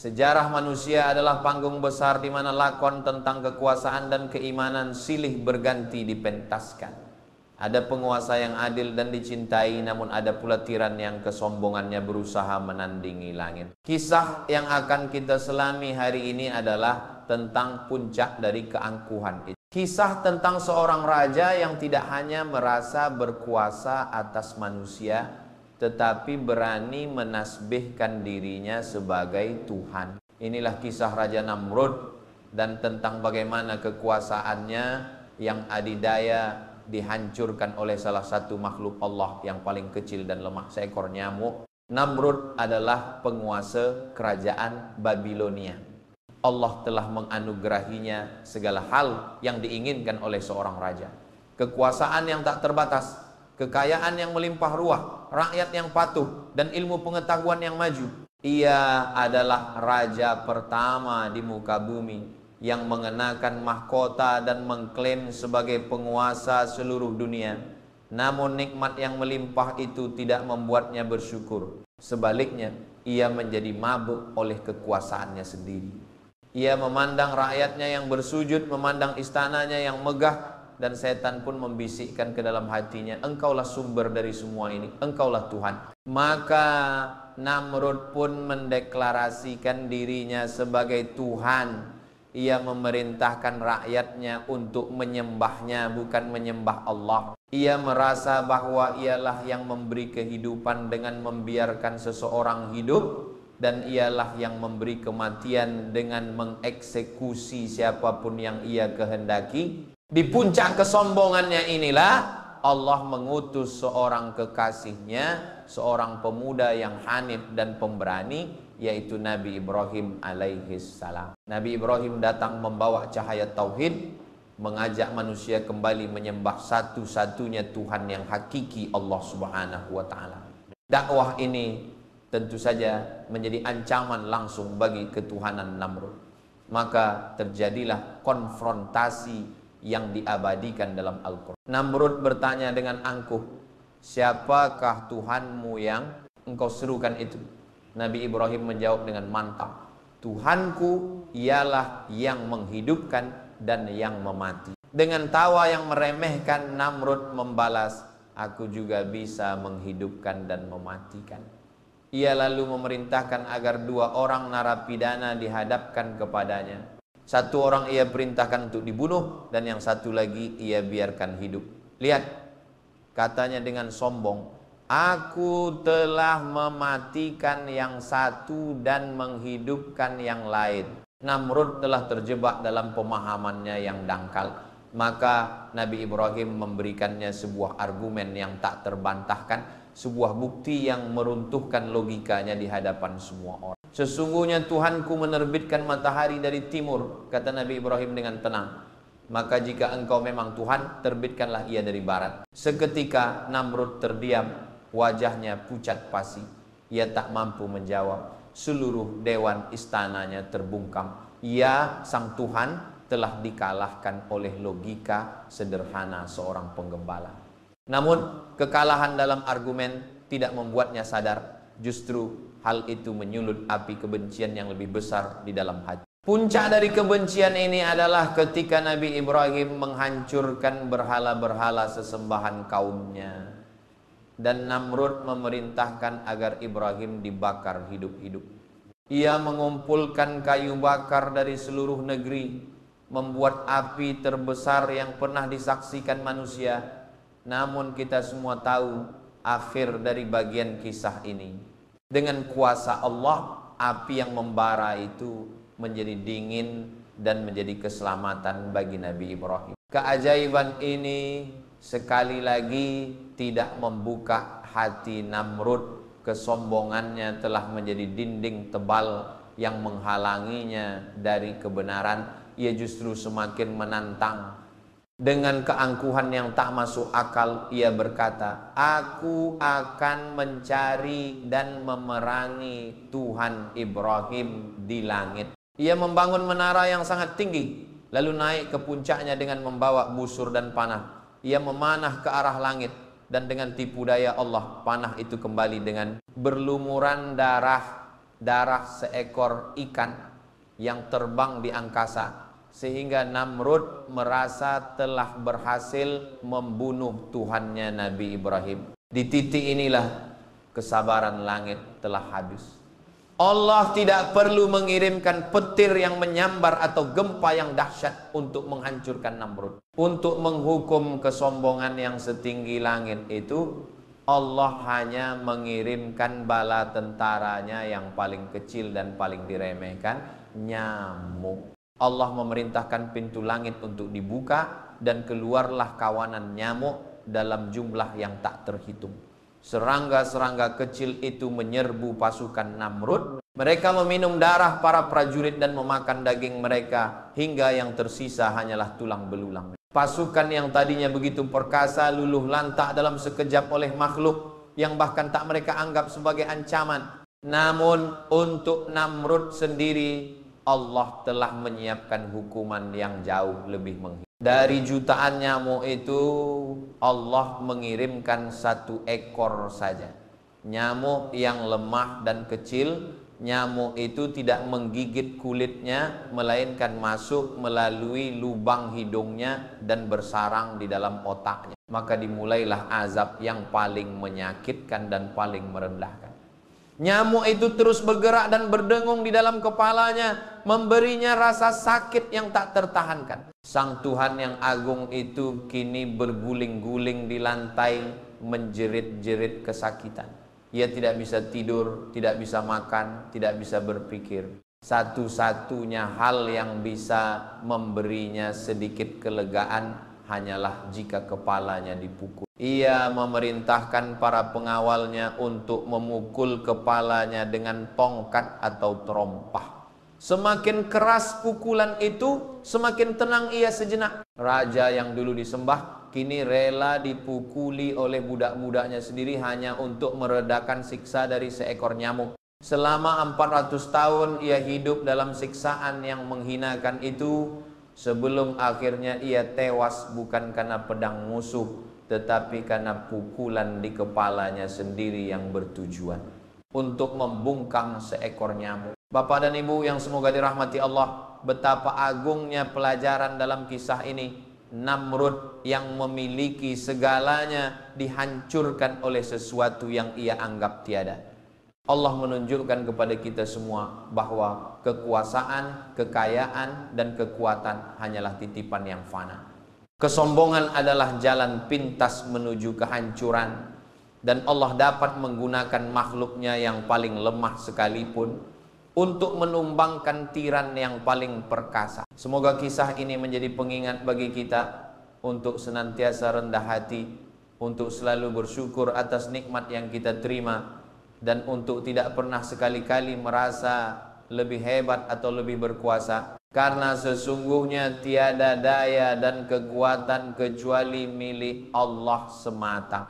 Sejarah manusia adalah panggung besar di mana lakon tentang kekuasaan dan keimanan silih berganti dipentaskan. Ada penguasa yang adil dan dicintai, namun ada pula tiran yang kesombongannya berusaha menandingi langit. Kisah yang akan kita selami hari ini adalah tentang puncak dari keangkuhan. Kisah tentang seorang raja yang tidak hanya merasa berkuasa atas manusia, tetapi berani menasbihkan dirinya sebagai Tuhan. Inilah kisah Raja Namrud dan tentang bagaimana kekuasaannya yang adidaya dihancurkan oleh salah satu makhluk Allah yang paling kecil dan lemah, seekor nyamuk. Namrud adalah penguasa kerajaan Babilonia. Allah telah menganugerahinya segala hal yang diinginkan oleh seorang raja. Kekuasaan yang tak terbatas, kekayaan yang melimpah ruah, rakyat yang patuh, dan ilmu pengetahuan yang maju. Ia adalah raja pertama di muka bumi yang mengenakan mahkota dan mengklaim sebagai penguasa seluruh dunia. Namun nikmat yang melimpah itu tidak membuatnya bersyukur. Sebaliknya, ia menjadi mabuk oleh kekuasaannya sendiri. Ia memandang rakyatnya yang bersujud, memandang istananya yang megah, dan setan pun membisikkan ke dalam hatinya, engkaulah sumber dari semua ini, engkaulah Tuhan. Maka Namrud pun mendeklarasikan dirinya sebagai Tuhan. Ia memerintahkan rakyatnya untuk menyembahnya, bukan menyembah Allah. Ia merasa bahwa ialah yang memberi kehidupan dengan membiarkan seseorang hidup, dan ialah yang memberi kematian dengan mengeksekusi siapapun yang ia kehendaki. Di puncak kesombongannya inilah Allah mengutus seorang kekasihnya, seorang pemuda yang hanif dan pemberani, yaitu Nabi Ibrahim alaihissalam. Nabi Ibrahim datang membawa cahaya tauhid, mengajak manusia kembali menyembah satu-satunya Tuhan yang hakiki, Allah Subhanahu wa taala. Dakwah ini tentu saja menjadi ancaman langsung bagi ketuhanan Namrud. Maka terjadilah konfrontasi yang diabadikan dalam Al-Quran. Namrud bertanya dengan angkuh, siapakah Tuhanmu yang engkau serukan itu? Nabi Ibrahim menjawab dengan mantap, Tuhanku ialah yang menghidupkan dan yang memati. Dengan tawa yang meremehkan, Namrud membalas, aku juga bisa menghidupkan dan mematikan. Ia lalu memerintahkan agar dua orang narapidana dihadapkan kepadanya. Satu orang ia perintahkan untuk dibunuh, dan yang satu lagi ia biarkan hidup. Lihat, katanya dengan sombong, aku telah mematikan yang satu dan menghidupkan yang lain. Namrud telah terjebak dalam pemahamannya yang dangkal. Maka Nabi Ibrahim memberikannya sebuah argumen yang tak terbantahkan, sebuah bukti yang meruntuhkan logikanya di hadapan semua orang. Sesungguhnya Tuhanku menerbitkan matahari dari timur, kata Nabi Ibrahim dengan tenang. Maka jika engkau memang Tuhan, terbitkanlah ia dari barat. Seketika Namrud terdiam, wajahnya pucat pasi. Ia tak mampu menjawab. Seluruh dewan istananya terbungkam. Ia, sang Tuhan, telah dikalahkan oleh logika sederhana seorang penggembala. Namun kekalahan dalam argumen tidak membuatnya sadar. Justru hal itu menyulut api kebencian yang lebih besar di dalam hati. Puncak dari kebencian ini adalah ketika Nabi Ibrahim menghancurkan berhala-berhala sesembahan kaumnya. Dan Namrud memerintahkan agar Ibrahim dibakar hidup-hidup. Ia mengumpulkan kayu bakar dari seluruh negeri, membuat api terbesar yang pernah disaksikan manusia. Namun kita semua tahu akhir dari bagian kisah ini. Dengan kuasa Allah, api yang membara itu menjadi dingin dan menjadi keselamatan bagi Nabi Ibrahim. Keajaiban ini sekali lagi tidak membuka hati Namrud. Kesombongannya telah menjadi dinding tebal yang menghalanginya dari kebenaran. Ia justru semakin menantang. Dengan keangkuhan yang tak masuk akal, ia berkata, aku akan mencari dan memerangi Tuhan Ibrahim di langit. Ia membangun menara yang sangat tinggi, lalu naik ke puncaknya dengan membawa busur dan panah. Ia memanah ke arah langit, dan dengan tipu daya Allah, panah itu kembali dengan berlumuran darah. darah seekor ikan yang terbang di angkasa, sehingga Namrud merasa telah berhasil membunuh Tuhannya Nabi Ibrahim. Di titik inilah kesabaran langit telah habis. Allah tidak perlu mengirimkan petir yang menyambar atau gempa yang dahsyat untuk menghancurkan Namrud. Untuk menghukum kesombongan yang setinggi langit itu, Allah hanya mengirimkan bala tentaranya yang paling kecil dan paling diremehkan, nyamuk. Allah memerintahkan pintu langit untuk dibuka dan keluarlah kawanan nyamuk dalam jumlah yang tak terhitung. Serangga-serangga kecil itu menyerbu pasukan Namrud. Mereka meminum darah para prajurit dan memakan daging mereka, hingga yang tersisa hanyalah tulang belulang. Pasukan yang tadinya begitu perkasa luluh lantak dalam sekejap oleh makhluk yang bahkan tak mereka anggap sebagai ancaman. Namun untuk Namrud sendiri, Allah telah menyiapkan hukuman yang jauh lebih menghina. Dari jutaan nyamuk itu, Allah mengirimkan satu ekor saja. Nyamuk yang lemah dan kecil. Nyamuk itu tidak menggigit kulitnya, melainkan masuk melalui lubang hidungnya dan bersarang di dalam otaknya. Maka dimulailah azab yang paling menyakitkan dan paling merendahkan. Nyamuk itu terus bergerak dan berdengung di dalam kepalanya, memberinya rasa sakit yang tak tertahankan. Sang Tuhan yang agung itu kini berguling-guling di lantai, menjerit-jerit kesakitan. Ia tidak bisa tidur, tidak bisa makan, tidak bisa berpikir. Satu-satunya hal yang bisa memberinya sedikit kelegaan hanyalah jika kepalanya dipukul. Ia memerintahkan para pengawalnya untuk memukul kepalanya dengan tongkat atau terompah. Semakin keras pukulan itu, semakin tenang ia sejenak. Raja yang dulu disembah kini rela dipukuli oleh budak-budaknya sendiri hanya untuk meredakan siksa dari seekor nyamuk. Selama 400 tahun ia hidup dalam siksaan yang menghinakan itu, sebelum akhirnya ia tewas bukan karena pedang musuh, tetapi karena pukulan di kepalanya sendiri yang bertujuan untuk membungkam seekor nyamuk. Bapak dan Ibu yang semoga dirahmati Allah, betapa agungnya pelajaran dalam kisah ini. Namrud yang memiliki segalanya dihancurkan oleh sesuatu yang ia anggap tiada. Allah menunjukkan kepada kita semua bahwa kekuasaan, kekayaan, dan kekuatan hanyalah titipan yang fana. Kesombongan adalah jalan pintas menuju kehancuran, dan Allah dapat menggunakan makhluknya yang paling lemah sekalipun untuk menumbangkan tiran yang paling perkasa. Semoga kisah ini menjadi pengingat bagi kita untuk senantiasa rendah hati, untuk selalu bersyukur atas nikmat yang kita terima, dan untuk tidak pernah sekali-kali merasa lebih hebat atau lebih berkuasa, karena sesungguhnya tiada daya dan kekuatan kecuali milik Allah semata.